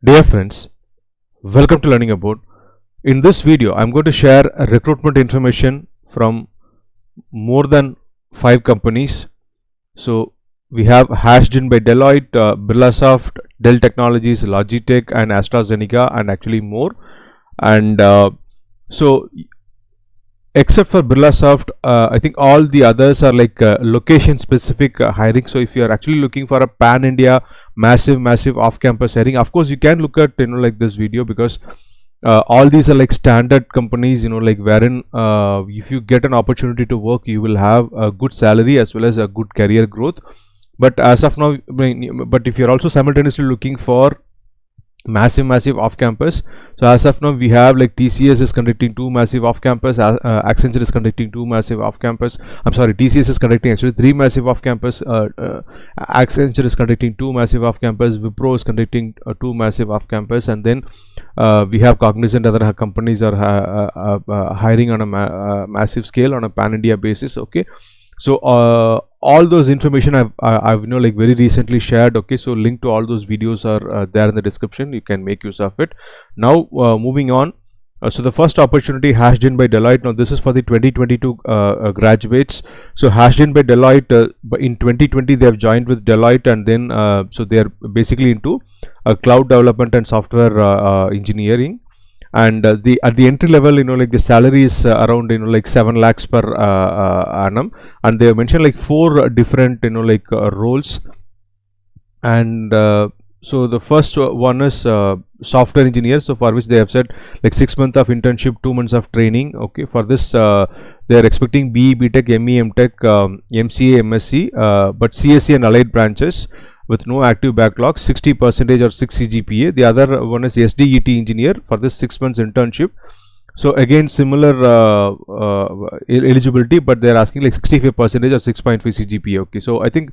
Dear friends, welcome to Learning About. In this video, I'm going to share a recruitment information from more than 5 companies. So we have Hashedin by Deloitte, Birlasoft, Dell Technologies, Logitech, and AstraZeneca, and actually more. And so except for Birlasoft, I think all the others are like location specific hiring. So if you are actually looking for a pan India massive off campus hiring, of course you can look at like this video, because all these are like standard companies, like wherein if you get an opportunity to work, you will have a good salary as well as a good career growth. But as of now, but if you're also simultaneously looking for massive off campus, so as of now we have like TCS is conducting 2 massive off campus, Accenture is conducting 2 massive off campus, TCS is conducting actually 3 massive off campus, Accenture is conducting 2 massive off campus, Wipro is conducting 2 massive off campus, and then we have Cognizant. Other companies are hiring on a massive scale on a pan India basis. Okay, so all those information I've like very recently shared. Okay, so link to all those videos are there in the description. You can make use of it. Now moving on. So the first opportunity, Hashedin by Deloitte. Now this is for the 2022 graduates. So Hashedin by Deloitte, in 2020 they have joined with Deloitte, and then so they are basically into cloud development and software engineering. And at the entry level, like the salary is around like 7 lakhs per annum, and they have mentioned like 4 different roles. And so the first one is software engineer, so for which they have said like 6 months of internship, 2 months of training. Okay, for this they are expecting B.Tech, M.E, M.Tech, M.Sc, M.Sc, but CSE and allied branches with no active backlogs, 60% or 6 CGPA. The other one is SDET engineer for this 6 months internship. So again similar eligibility, but they are asking like 65% or 6.5 CGPA. Okay, so I think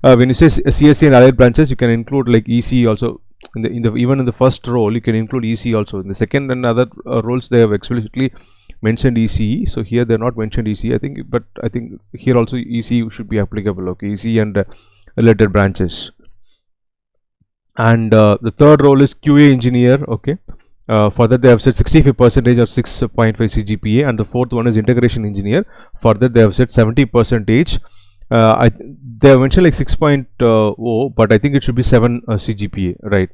when you say CSE and allied branches, you can include like EC also. Even in the first role, you can include EC also. In the second and other roles, they have explicitly mentioned ECE. So here they are not mentioned EC, I think, but I think here also EC should be applicable. Okay, EC and related branches. And the third role is QA engineer. Okay, for that they have said 65% or 6.5 CGPA, and the fourth one is integration engineer. For that they have said 70%. They have mentioned like 6.0, but I think it should be 7 CGPA, right?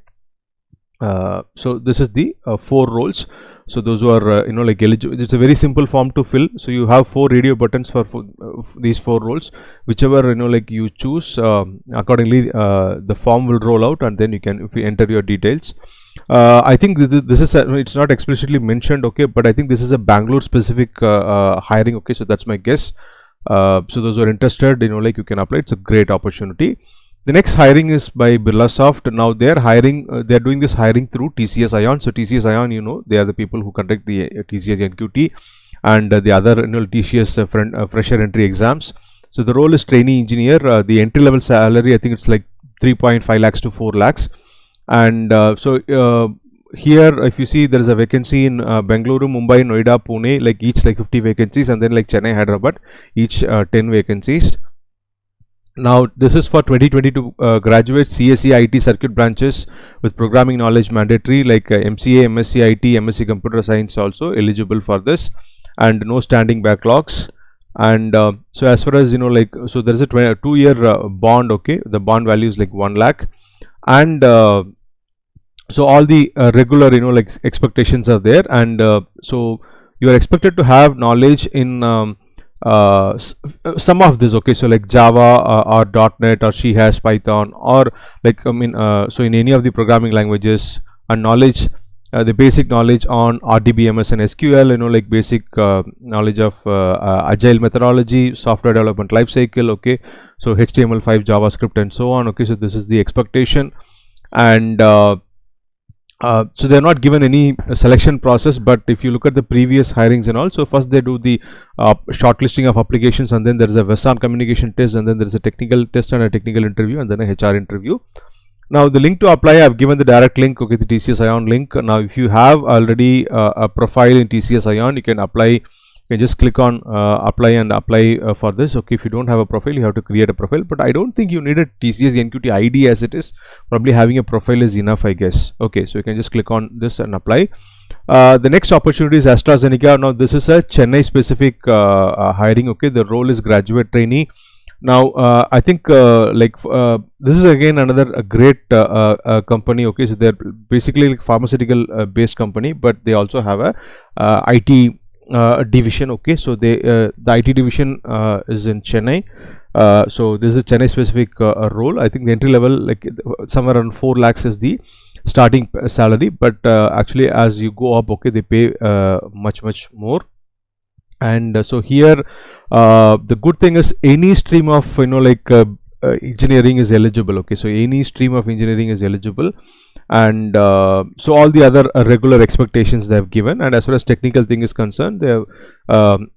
So this is the 4 roles. So those who are like eligible, it's a very simple form to fill. So you have 4 radio buttons for these 4 roles. Whichever like you choose, accordingly the form will roll out, and then you can, if you enter your details. I think this is it's not explicitly mentioned. Okay, but I think this is a Bangalore specific hiring. Okay, so that's my guess. So those who are interested, like you can apply. It's a great opportunity. The next hiring is by Birlasoft. Now they are hiring, they are doing this hiring through TCS Ion. So TCS Ion, they are the people who conduct the TCS NQT and the other TCS fresher entry exams. So the role is trainee engineer. The entry level salary, I think it's like 3.5 lakhs to 4 lakhs. And here, if you see, there is a vacancy in Bengaluru, Mumbai, Noida, Pune, like each like 50 vacancies, and then like Chennai, Hyderabad, each 10 vacancies. Now this is for 2022 graduates, CSE IT circuit branches with programming knowledge mandatory, like MCA, M.Sc IT, M.Sc computer science also eligible for this, and no standing backlogs. And so as far as so there is a 2-year bond. Okay, the bond value is like 1 lakh, and so all the regular like expectations are there. And so you are expected to have knowledge in some of this. Okay, so like Java or .NET or C#, Python, or like so in any of the programming languages, and knowledge, the basic knowledge on RDBMS and SQL, like basic knowledge of agile methodology, software development lifecycle. Okay, so HTML5, JavaScript, and so on. Okay, so this is the expectation. And so they are not given any selection process, but if you look at the previous hirings and all, so first they do the shortlisting of applications, and then there is a Western communication test, and then there is a technical test and a technical interview, and then a HR interview. Now the link to apply, I have given the direct link. Okay, the TCS Ion link. Now if you have already a profile in TCS Ion, you can apply can just click on apply and apply for this. Okay, if you don't have a profile, you have to create a profile, but I don't think you need a TCS NQT ID as it is. Probably having a profile is enough, I guess. Okay, so you can just click on this and apply. The next opportunity is AstraZeneca. Now this is a Chennai specific hiring. Okay, the role is graduate trainee. Now I think this is again another great company. Okay, so they're basically like pharmaceutical based company, but they also have a IT division. Okay, so they the IT division is in Chennai. So this is a Chennai specific role. I think the entry level, like somewhere around 4 lakhs is the starting salary, but actually as you go up, okay, they pay much more. And so here the good thing is any stream of engineering is eligible. Okay, so any stream of engineering is eligible, and so all the other regular expectations they have given. And as far as technical thing is concerned, they have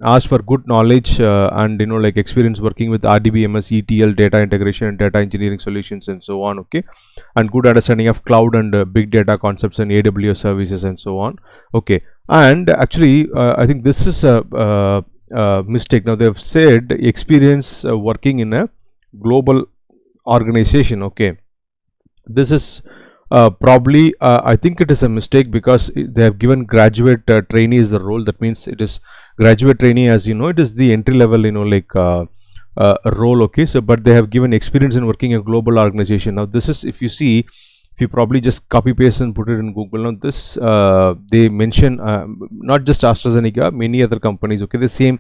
asked for good knowledge and experience working with RDB, MS, ETL, data integration and data engineering solutions and so on. Okay, and good understanding of cloud and big data concepts and AWS services and so on. Okay, and actually I think this is a mistake. Now they have said experience working in a global organization. Okay, this is probably I think it is a mistake, because they have given graduate trainee as the role. That means it is graduate trainee, as you know, it is the entry level role. Okay, so but they have given experience in working in a global organization. Now this is, if you see, if you probably just copy paste and put it in Google, now this they mention not just AstraZeneca, many other companies. Okay, the same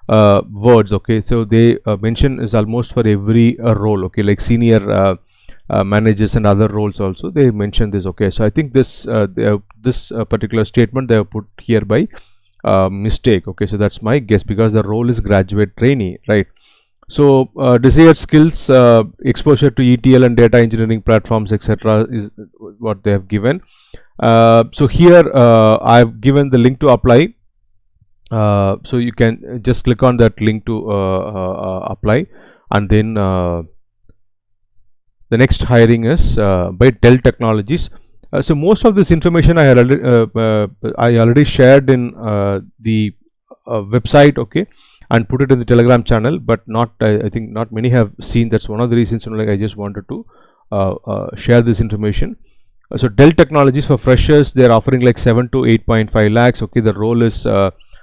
words. Okay, so they mention is almost for every role. Okay, like senior managers and other roles also they mention this. Okay, so I think this this particular statement they have put here by mistake. Okay, so that's my guess, because the role is graduate trainee, right? So desired skills, exposure to ETL and data engineering platforms, etc., is what they have given. So here I have given the link to apply. So you can just click on that link to apply, and then the next hiring is by Dell Technologies. So most of this information I already shared in the website. Okay, and put it in the Telegram channel, but not I think not many have seen. That's one of the reasons I just wanted to share this information. So Dell Technologies, for freshers, they are offering like 7 to 8.5 lakhs. Okay, the role is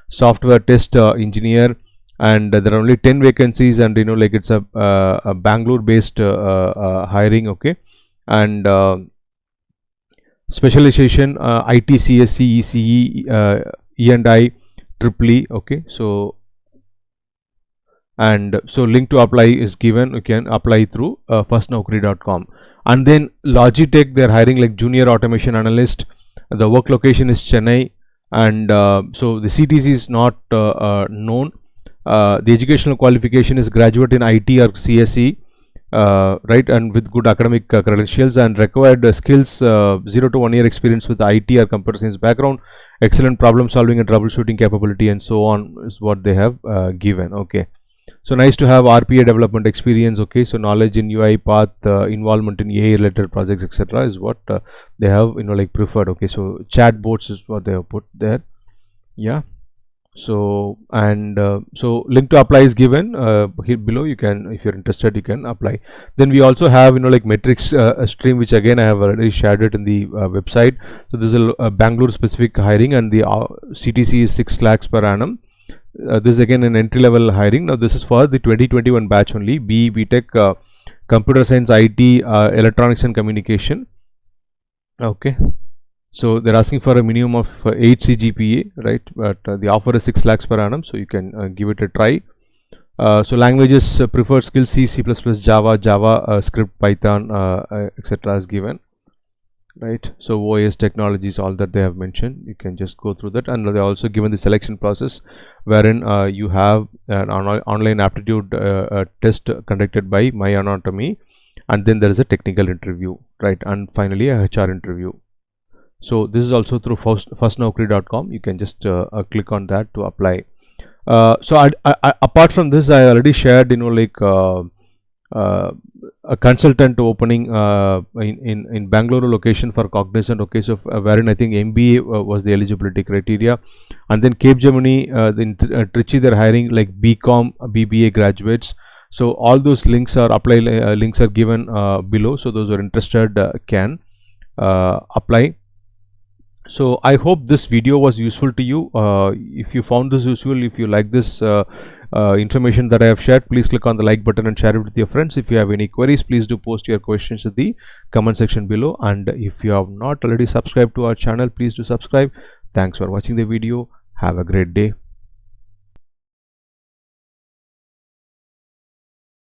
software test engineer, and there are only 10 vacancies, and it's a Bangalore based hiring. Okay, and specialization IT, CSC, ECE, E&I, EEE. Okay, so and so link to apply is given. You can apply through firstnaukri.com. And then Logitech, they are hiring like junior automation analyst. The work location is Chennai, and so the CTC is not known. The educational qualification is graduate in IT or CSE, right, and with good academic credentials, and required skills 0 to 1 year experience with IT or computer science background, excellent problem solving and troubleshooting capability, and so on is what they have given. Okay, so nice to have RPA development experience. Okay, so knowledge in UI path, involvement in AI related projects, etc., is what they have preferred. Okay, so chatbots is what they have put there. Yeah, so and so link to apply is given here below. You can, if you're interested, you can apply. Then we also have Metricstream, which again I have already shared it in the website. So this is a Bangalore specific hiring, and the CTC is 6 lakhs per annum. This is again an entry level hiring. Now this is for the 2021 batch only. B.Tech, computer science, IT, electronics and communication. Okay, so they're asking for a minimum of 8 CGPA, right? But the offer is 6 lakhs per annum, so you can give it a try. So languages preferred skills: C, C++, Java, script, Python, etc. is given, right? So OS technologies, all that they have mentioned, you can just go through that. And they also given the selection process, wherein you have an online aptitude test conducted by My Anatomy, and then there is a technical interview, right, and finally a HR interview. So this is also through firstnaukri.com. You can just click on that to apply. So I apart from this, I already shared a consultant opening in Bangalore location for Cognizant. Okay, so wherein I think MBA was the eligibility criteria, and then Capgemini in Trichy they're hiring like BCom, BBA graduates. So all those links are links are given below. So those who are interested can apply. So I hope this video was useful to you. If you found this useful, if you like this information that I have shared, please click on the like button and share it with your friends. If you have any queries, please do post your questions in the comment section below. And if you have not already subscribed to our channel, please do subscribe. Thanks for watching the video. Have a great day.